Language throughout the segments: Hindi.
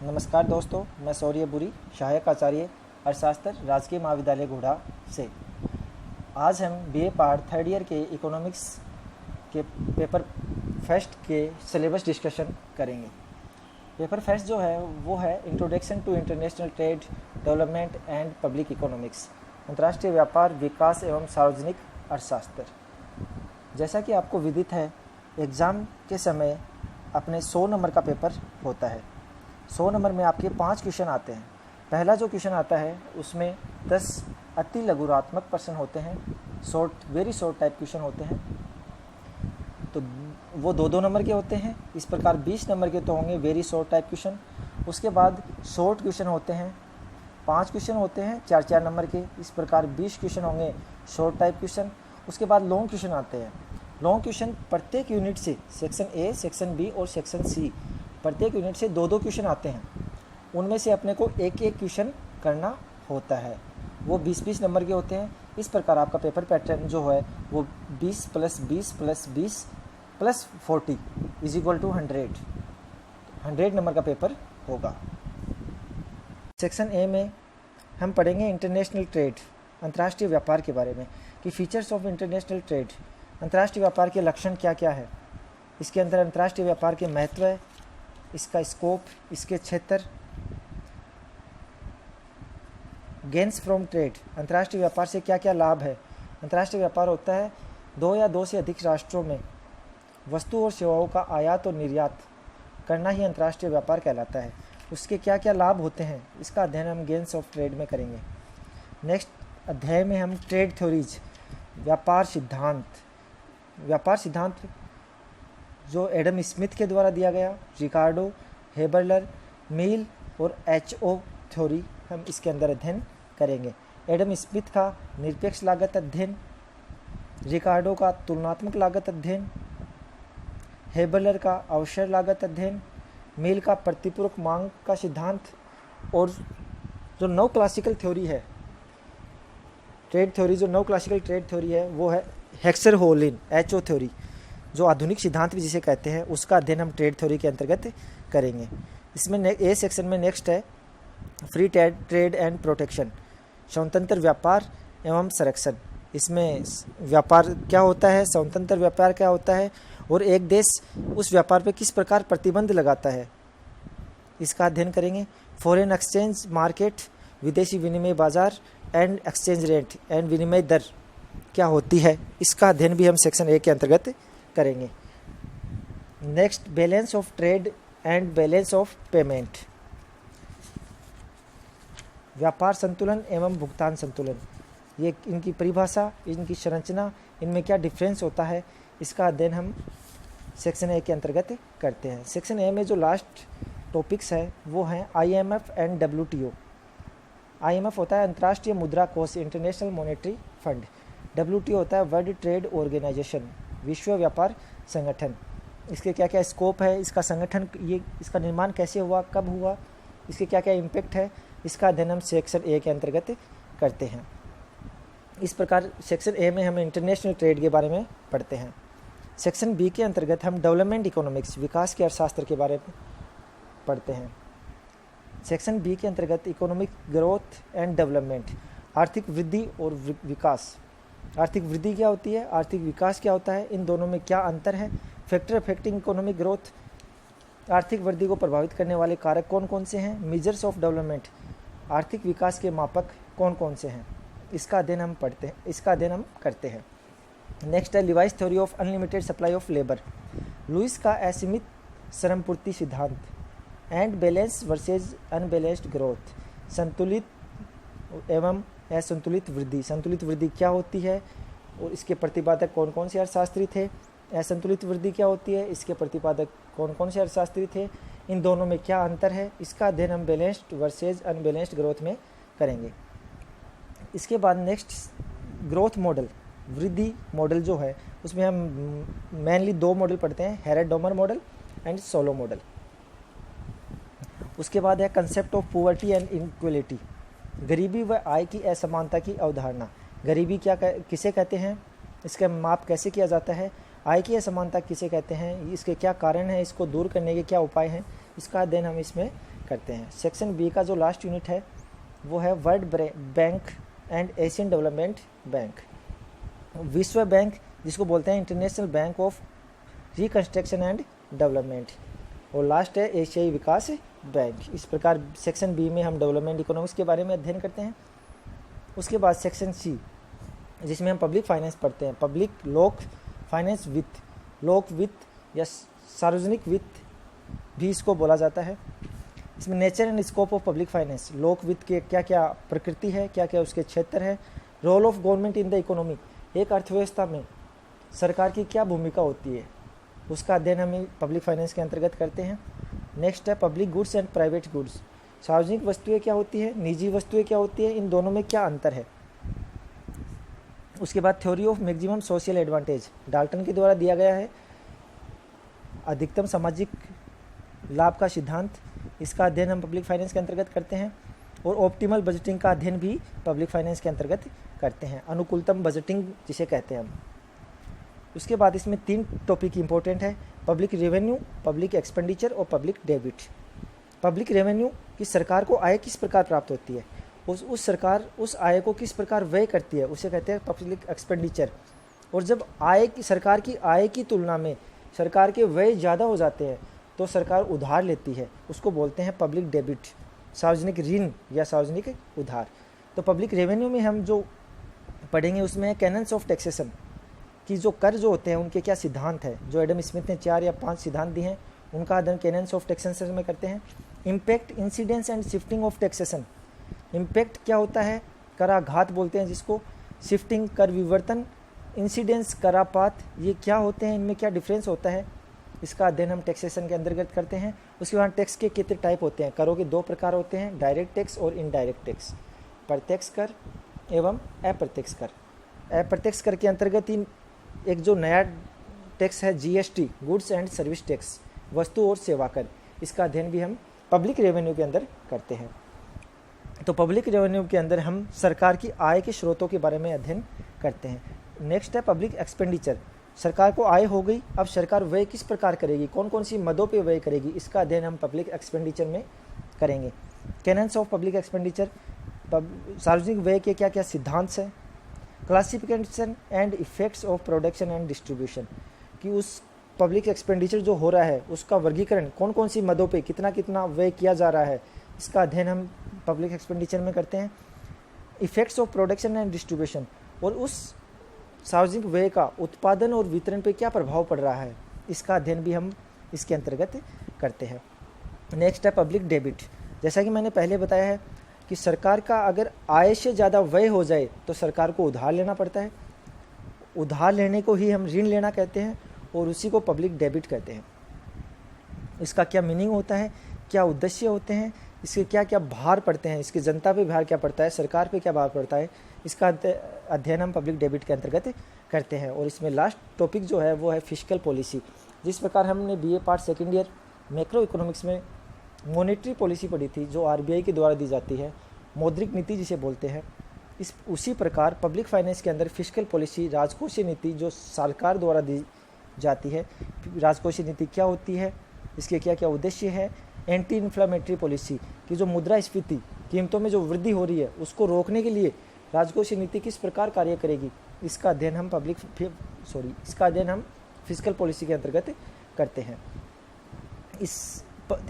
नमस्कार दोस्तों, मैं शौर्यपुरी, सहायक आचार्य अर्थशास्त्र, राजकीय महाविद्यालय घोड़ा से। आज हम बीए पार्ट थर्ड ईयर के इकोनॉमिक्स के पेपर फर्स्ट के सिलेबस डिस्कशन करेंगे। पेपर फर्स्ट जो है वो है introduction to international trade, development and public economics, अंतर्राष्ट्रीय व्यापार, विकास एवं सार्वजनिक अर्थशास्त्र। जैसा कि आपको विदित है, एग्ज़ाम के समय अपने 100 नंबर का पेपर होता है। 100 नंबर में आपके 5 क्वेश्चन आते हैं। पहला जो क्वेश्चन आता है उसमें 10 अति लघुरात्मक प्रश्न होते हैं, वेरी शॉर्ट टाइप क्वेश्चन होते हैं, तो वो 2-2 नंबर के होते हैं। इस प्रकार 20 नंबर के तो होंगे वेरी शॉर्ट टाइप क्वेश्चन। उसके बाद शॉर्ट क्वेश्चन होते हैं, 5 क्वेश्चन होते हैं 4-4 नंबर के। इस प्रकार 20 क्वेश्चन होंगे शॉर्ट टाइप क्वेश्चन। उसके बाद लॉन्ग क्वेश्चन आते हैं। लॉन्ग क्वेश्चन प्रत्येक यूनिट से, सेक्शन ए, सेक्शन बी और सेक्शन सी, प्रत्येक यूनिट से 2-2 क्वेश्चन आते हैं। उनमें से अपने को एक एक क्वेश्चन करना होता है। वो 20-20 नंबर के होते हैं। इस प्रकार आपका पेपर पैटर्न जो है वो 20 + 20 + 20 + 40 = 100 नंबर का पेपर होगा। सेक्शन ए में हम पढ़ेंगे इंटरनेशनल ट्रेड, अंतर्राष्ट्रीय व्यापार के बारे में, कि फीचर्स ऑफ इंटरनेशनल ट्रेड, अंतर्राष्ट्रीय व्यापार के लक्षण क्या क्या है, इसके अंदर अंतर्राष्ट्रीय व्यापार के महत्व है, इसका स्कोप, इसके क्षेत्र। गेन्स फ्रॉम ट्रेड, अंतर्राष्ट्रीय व्यापार से क्या क्या लाभ है। अंतर्राष्ट्रीय व्यापार होता है 2 या 2 से अधिक राष्ट्रों में वस्तु और सेवाओं का आयात और निर्यात करना ही अंतर्राष्ट्रीय व्यापार कहलाता है। उसके क्या क्या लाभ होते हैं, इसका अध्ययन हम गेन्स ऑफ ट्रेड में करेंगे। नेक्स्ट अध्याय में हम ट्रेड थ्योरीज, व्यापार सिद्धांत जो एडम स्मिथ के द्वारा दिया गया, रिकार्डो, हेबरलर, मील और एच.ओ. थ्योरी, हम इसके अंदर अध्ययन करेंगे। एडम स्मिथ का निरपेक्ष लागत अध्ययन, रिकार्डो का तुलनात्मक लागत अध्ययन, हेबरलर का अवसर लागत अध्ययन, मील का प्रतिपूरक मांग का सिद्धांत, और जो नव क्लासिकल थ्योरी है ट्रेड थ्योरी, जो नव क्लासिकल ट्रेड थ्योरी है वो है हेक्सर-होलिन, एच.ओ. थ्योरी, जो आधुनिक सिद्धांत भी जिसे कहते हैं, उसका अध्ययन हम ट्रेड थ्योरी के अंतर्गत करेंगे। इसमें ए सेक्शन में नेक्स्ट है फ्री ट्रेड एंड प्रोटेक्शन, स्वतंत्र व्यापार एवं संरक्षण। इसमें व्यापार क्या होता है, स्वतंत्र व्यापार क्या होता है, और एक देश उस व्यापार पर किस प्रकार प्रतिबंध लगाता है, इसका अध्ययन करेंगे। फॉरेन एक्सचेंज मार्केट, विदेशी विनिमय बाजार एंड एक्सचेंज रेट एंड विनिमय दर क्या होती है, इसका अध्ययन भी हम सेक्शन ए के अंतर्गत करेंगे। Next balance of trade and balance of payment, व्यापार संतुलन एवं भुगतान संतुलन, ये इनकी परिभाषा, इनकी संरचना, इनमें क्या डिफरेंस होता है, इसका अध्ययन हम सेक्शन ए के अंतर्गत करते हैं। सेक्शन ए में जो लास्ट टॉपिक्स है वो हैं IMF एंड WTO। IMF होता है अंतर्राष्ट्रीय मुद्रा कोष, इंटरनेशनल मॉनेटरी फंड। WTO होता है वर्ल्ड ट्रेड ऑर्गेनाइजेशन, विश्व व्यापार संगठन। इसके क्या क्या स्कोप है, इसका संगठन, ये इसका निर्माण कैसे हुआ, कब हुआ, इसके क्या क्या इम्पैक्ट है, इसका अध्ययन हम सेक्शन ए के अंतर्गत करते हैं। इस प्रकार सेक्शन ए में हम इंटरनेशनल ट्रेड के बारे में पढ़ते हैं। सेक्शन बी के अंतर्गत हम डेवलपमेंट इकोनॉमिक्स, विकास के अर्थशास्त्र के बारे में पढ़ते हैं। सेक्शन बी के अंतर्गत इकोनॉमिक ग्रोथ एंड डेवलपमेंट, आर्थिक वृद्धि और विकास। आर्थिक वृद्धि क्या होती है, आर्थिक विकास क्या होता है, इन दोनों में क्या अंतर है, फैक्टर अफेक्टिंग इकोनॉमिक ग्रोथ, आर्थिक वृद्धि को प्रभावित करने वाले कारक कौन कौन से हैं, मेजर्स ऑफ डेवलपमेंट, आर्थिक विकास के मापक कौन कौन से हैं, इसका अध्ययन हम करते हैं। नेक्स्ट है Lewis theory of unlimited supply of labour, Lewis का असीमित श्रमपूर्ति सिद्धांत, and balance versus unbalanced growth, संतुलित एवं असंतुलित वृद्धि। संतुलित वृद्धि क्या होती है और इसके प्रतिपादक कौन कौन से अर्थशास्त्री थे, असंतुलित वृद्धि क्या होती है, इसके प्रतिपादक कौन कौन से अर्थशास्त्री थे, इन दोनों में क्या अंतर है, इसका अध्ययन हम बैलेंस्ड वर्सेज अनबैलेंस्ड ग्रोथ में करेंगे। इसके बाद नेक्स्ट ग्रोथ मॉडल, वृद्धि मॉडल जो है उसमें हम मेनली 2 मॉडल पढ़ते हैं, हेरेड-डोमर मॉडल एंड सोलो मॉडल। उसके बाद है concept of poverty and inequality, गरीबी व आय की असमानता की अवधारणा। गरीबी किसे कहते हैं, इसका माप कैसे किया जाता है, आय की असमानता किसे कहते हैं, इसके क्या कारण हैं, इसको दूर करने के क्या उपाय हैं, इसका अध्ययन हम इसमें करते हैं। सेक्शन बी का जो लास्ट यूनिट है वो है world bank and Asian development bank. विश्व बैंक जिसको बोलते हैं international bank of reconstruction and development, और लास्ट है एशियाई विकास बैंक। इस प्रकार सेक्शन बी में हम डेवलपमेंट इकोनॉमिक्स के बारे में अध्ययन करते हैं। उसके बाद सेक्शन सी जिसमें हम पब्लिक फाइनेंस पढ़ते हैं। पब्लिक लोक फाइनेंस वित्त, लोक वित्त या सार्वजनिक वित्त भी इसको बोला जाता है। इसमें nature and scope of public finance, लोक वित्त के क्या क्या प्रकृति है, क्या क्या उसके क्षेत्र है। Role of government in the economy, एक अर्थव्यवस्था में सरकार की क्या भूमिका होती है, उसका अध्ययन हम पब्लिक फाइनेंस के अंतर्गत करते हैं। नेक्स्ट है public goods and private goods, सार्वजनिक वस्तुएं क्या होती है, निजी वस्तुएं क्या होती है, इन दोनों में क्या अंतर है। उसके बाद theory of maximum social advantage, Dalton के द्वारा दिया गया है अधिकतम सामाजिक लाभ का सिद्धांत, इसका अध्ययन हम पब्लिक फाइनेंस के अंतर्गत करते हैं। और ऑप्टिमल बजटिंग का अध्ययन भी पब्लिक फाइनेंस के अंतर्गत करते हैं, अनुकूलतम बजटिंग जिसे कहते हैं हम। उसके बाद इसमें 3 टॉपिक इंपॉर्टेंट है, पब्लिक रेवेन्यू, पब्लिक एक्सपेंडिचर और पब्लिक डेबिट। पब्लिक रेवेन्यू कि सरकार को आय किस प्रकार प्राप्त होती है, उस सरकार उस आय को किस प्रकार व्यय करती है, उसे कहते हैं पब्लिक एक्सपेंडिचर। और जब सरकार की आय की तुलना में सरकार के व्यय ज़्यादा हो जाते हैं तो सरकार उधार लेती है, उसको बोलते हैं पब्लिक डेबिट, सार्वजनिक ऋण या सार्वजनिक उधार। तो पब्लिक रेवेन्यू में हम जो पढ़ेंगे उसमें कैनन्स ऑफ टैक्सेशन कि जो कर जो होते हैं उनके क्या सिद्धांत है, जो एडम स्मिथ ने 4 या 5 सिद्धांत दिए हैं उनका अध्ययन कैनन्स ऑफ टैक्सेशन में करते हैं। Impact, incidence and shifting of taxation, impact क्या होता है, कराघात बोलते हैं जिसको, शिफ्टिंग कर विवर्तन, इंसिडेंस करापात, ये क्या होते हैं, इनमें क्या डिफरेंस होता है, इसका अध्ययन हम टैक्सेशन के अंतर्गत करते हैं। उसके बाद टैक्स के कितने टाइप होते हैं, करों के 2 प्रकार होते हैं, डायरेक्ट टैक्स और इनडायरेक्ट टैक्स, प्रत्यक्ष कर एवं अप्रत्यक्ष कर। अप्रत्यक्ष कर के अंतर्गत ही एक जो नया टैक्स है GST, goods and service tax, वस्तु और सेवा कर, इसका अध्ययन भी हम पब्लिक रेवेन्यू के अंदर करते हैं। तो पब्लिक रेवेन्यू के अंदर हम सरकार की आय के स्रोतों के बारे में अध्ययन करते हैं। नेक्स्ट है पब्लिक एक्सपेंडिचर, सरकार को आय हो गई, अब सरकार व्यय किस प्रकार करेगी, कौन कौन सी मदों पे व्यय करेगी, इसका अध्ययन हम पब्लिक एक्सपेंडिचर में करेंगे। कैनन्स ऑफ पब्लिक एक्सपेंडिचर, सार्वजनिक व्यय के क्या क्या सिद्धांत हैं। Classification and effects of production and distribution कि उस पब्लिक एक्सपेंडिचर जो हो रहा है उसका वर्गीकरण, कौन कौन सी मदों पे कितना कितना व्यय किया जा रहा है, इसका अध्ययन हम पब्लिक एक्सपेंडिचर में करते हैं। Effects of production and distribution, और उस सार्वजनिक व्यय का उत्पादन और वितरण पे क्या प्रभाव पड़ रहा है, इसका अध्ययन भी हम इसके अंतर्गत करते हैं। नेक्स्ट है पब्लिक डेबिट, जैसा कि मैंने पहले बताया है कि सरकार का अगर आय से ज़्यादा व्यय हो जाए तो सरकार को उधार लेना पड़ता है, उधार लेने को ही हम ऋण लेना कहते हैं और उसी को पब्लिक डेबिट कहते हैं। इसका क्या मीनिंग होता है, क्या उद्देश्य होते हैं, इसके क्या क्या भार पड़ते हैं, इसकी जनता पे भार क्या पड़ता है, सरकार पे क्या भार पड़ता है, इसका अध्ययन हम पब्लिक डेबिट के अंतर्गत करते हैं। और इसमें लास्ट टॉपिक जो है वो है फिस्कल पॉलिसी। जिस प्रकार हमने BA part second year macro economics में मॉनेटरी पॉलिसी पढ़ी थी जो आरबीआई के द्वारा दी जाती है, मौद्रिक नीति जिसे बोलते हैं, उसी प्रकार पब्लिक फाइनेंस के अंदर फिस्कल पॉलिसी, राजकोषीय नीति जो सरकार द्वारा दी जाती है, राजकोषीय नीति क्या होती है, इसके क्या क्या उद्देश्य है। एंटी इन्फ्लेमेटरी पॉलिसी की जो मुद्रास्फीति, कीमतों में जो वृद्धि हो रही है उसको रोकने के लिए राजकोषीय नीति किस प्रकार कार्य करेगी, इसका अध्ययन हम इसका अध्ययन हम फिस्कल पॉलिसी के अंतर्गत करते हैं।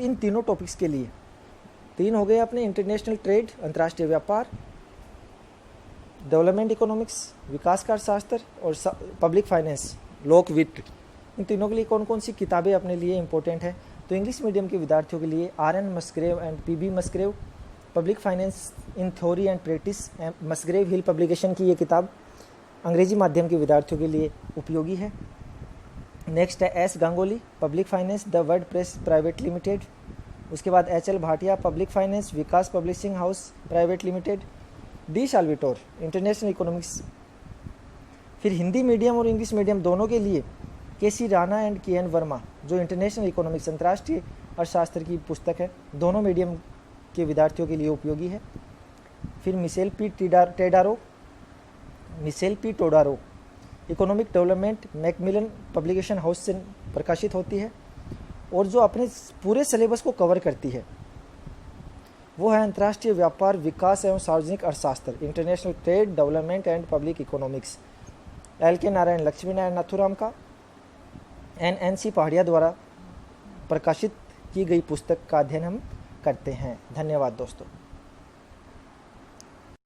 इन तीनों टॉपिक्स के लिए 3 हो गए अपने, इंटरनेशनल ट्रेड अंतर्राष्ट्रीय व्यापार, डेवलपमेंट इकोनॉमिक्स विकास का शास्त्र, और पब्लिक फाइनेंस लोक वित्त। इन तीनों के लिए कौन कौन सी किताबें अपने लिए इंपॉर्टेंट है, तो इंग्लिश मीडियम के विद्यार्थियों के लिए R N. Musgrave and P B. Musgrave, public finance in theory and practice, Musgrave Hill publication की ये किताब अंग्रेजी माध्यम के विद्यार्थियों के लिए उपयोगी है। नेक्स्ट है S Ganguly, public finance the World Press private limited. उसके बाद H L. Bhatia, public finance Vikas publishing house private limited. D. Salvatore, international economics. फिर हिंदी मीडियम और इंग्लिश मीडियम दोनों के लिए K C. Rana and K N. Verma जो इंटरनेशनल इकोनॉमिक्स अंतर्राष्ट्रीय अर्थशास्त्र की पुस्तक है, दोनों मीडियम के विद्यार्थियों के लिए उपयोगी है। फिर Michael P Todaro economic development Macmillan publication house से प्रकाशित होती है और जो अपने पूरे सिलेबस को कवर करती है। वो है अंतर्राष्ट्रीय व्यापार, विकास एवं सार्वजनिक अर्थशास्त्र, international trade, development and public economics, LK Narayan Lakshmi Narayan Nathuram का NNC पहाड़िया द्वारा प्रकाशित की गई पुस्तक का अध्ययन हम करते हैं। धन्यवाद दोस्तों।